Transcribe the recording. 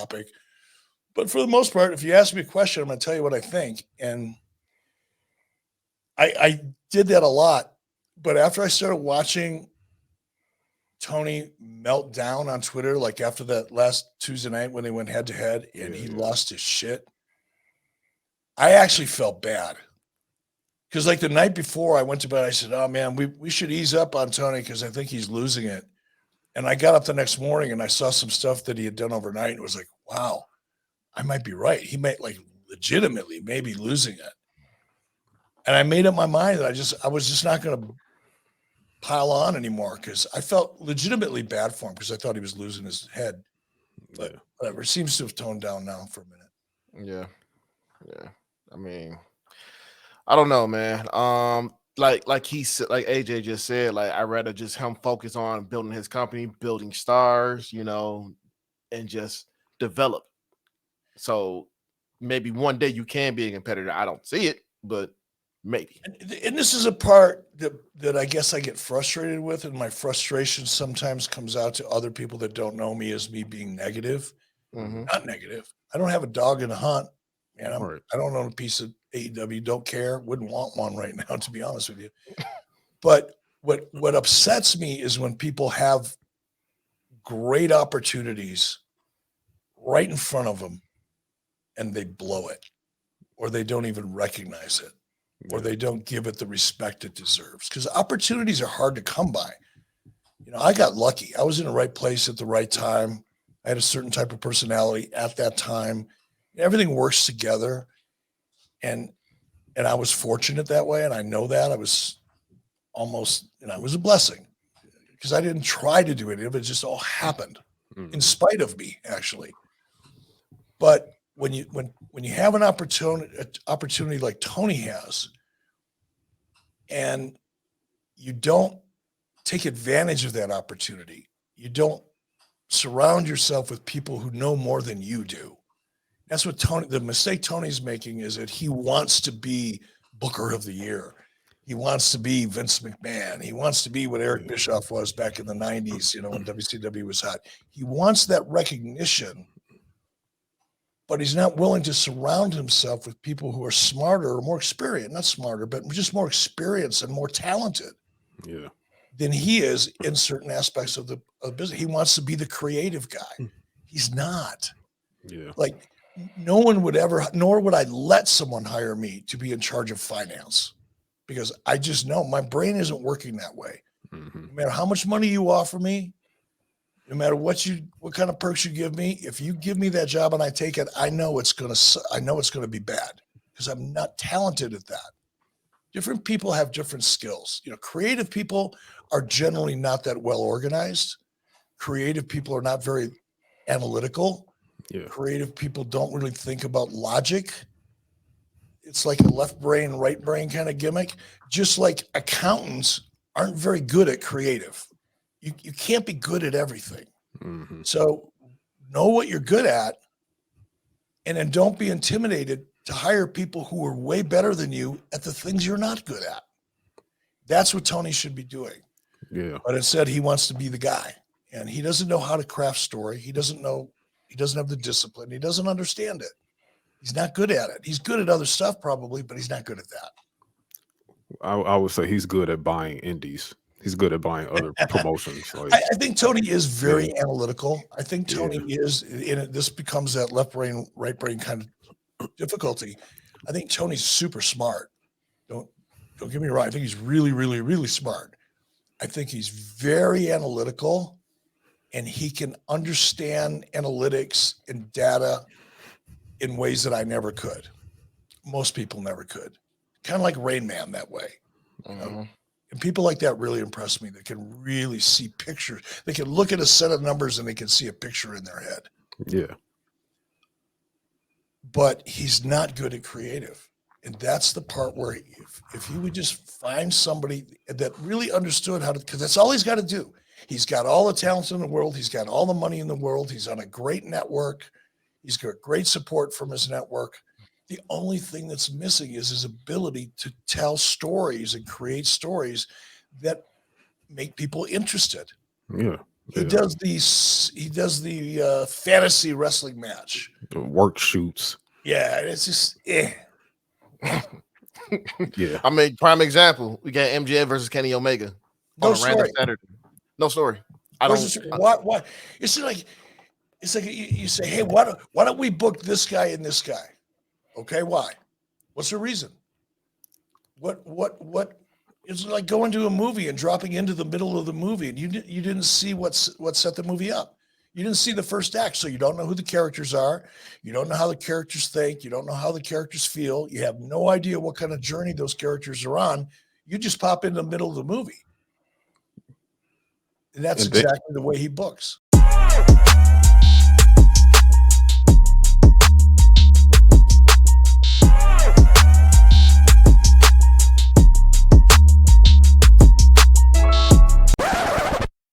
topic. But for the most part, if you ask me a question, I'm going to tell you what I think. And I did that a lot. But after I started watching Tony melt down on Twitter, like after that last Tuesday night when they went head to head and he lost his shit, I actually felt bad. Because like the night before I went to bed, I said, oh man, we should ease up on Tony because I think he's losing it. And I got up the next morning and I saw some stuff that he had done overnight. And it was like, wow, I might be right. He might like legitimately maybe losing it. And I made up my mind that I was just not going to pile on anymore because I felt legitimately bad for him because I thought he was losing his head. But whatever, it seems to have toned down now for a minute. Yeah. I mean, I don't know, man. Like he said, like AJ just said, like I'd rather just him focus on building his company, building stars, and just develop. So maybe one day you can be a competitor. I don't see it, but maybe. And this is a part that I guess I get frustrated with, and my frustration sometimes comes out to other people that don't know me as me being negative. Not negative. I don't have a dog in the hunt, man. I don't own a piece of AEW. Don't care. Wouldn't want one right now, to be honest with you. But what upsets me is when people have great opportunities right in front of them and they blow it, or they don't even recognize it, or they don't give it the respect it deserves. Because opportunities are hard to come by. I got lucky. I was in the right place at the right time. I had a certain type of personality at that time. Everything works together. And I was fortunate that way. And I know that I was almost, it was a blessing because I didn't try to do it. It just all happened in spite of me, actually. But when you have an opportunity like Tony has, and you don't take advantage of that opportunity, you don't surround yourself with people who know more than you do. That's what the mistake Tony's making is that he wants to be Booker of the Year. He wants to be Vince McMahon. He wants to be what Eric Bischoff was back in the 90s, when WCW was hot. He wants that recognition, but he's not willing to surround himself with people who are smarter or more experienced, not smarter, but just more experienced and more talented than he is in certain aspects of the business. He wants to be the creative guy. He's not. Like no one would ever, nor would I let someone hire me to be in charge of finance because I just know my brain isn't working that way. No matter how much money you offer me, no matter what kind of perks you give me, if you give me that job and I take it, I know it's going to be bad because I'm not talented at that. Different people have different skills. Creative people are generally not that well organized. Creative people are not very analytical. Creative people don't really think about logic. It's like a left brain, right brain kind of gimmick. Just like accountants aren't very good at creative. You can't be good at everything. So know what you're good at, and then don't be intimidated to hire people who are way better than you at the things you're not good at. That's what Tony should be doing. But instead, he wants to be the guy, and he doesn't know how to craft story. He doesn't have the discipline. He doesn't understand it. He's not good at it. He's good at other stuff probably, but he's not good at that. I would say he's good at buying indies. He's good at buying other promotions. I think Tony is very analytical. I think Tony is, and this becomes that left brain, right brain kind of difficulty. I think Tony's super smart. Don't get me wrong. I think he's really, really, really smart. I think he's very analytical, and he can understand analytics and data in ways that I never could. Most people never could. Kind of like Rain Man that way. And people like that really impress me. They can really see pictures. They can look at a set of numbers and they can see a picture in their head. But he's not good at creative. And that's the part where if he would just find somebody that really understood how to, because that's all he's got to do. He's got all the talents in the world. He's got all the money in the world. He's on a great network. He's got great support from his network. The only thing that's missing is his ability to tell stories and create stories that make people interested. He does the fantasy wrestling match. The work shoots. Yeah, it's just Yeah. I mean, prime example. We got MJF versus Kenny Omega no on a random story. Saturday. No story. I Where's don't. the- what? It's like you say, hey, why don't we book this guy and this guy? Okay, why? What's the reason? What? It's like going to a movie and dropping into the middle of the movie, and you didn't see what set the movie up. You didn't see the first act, so you don't know who the characters are. You don't know how the characters think. You don't know how the characters feel. You have no idea what kind of journey those characters are on. You just pop in the middle of the movie, and that's And then- exactly the way he books.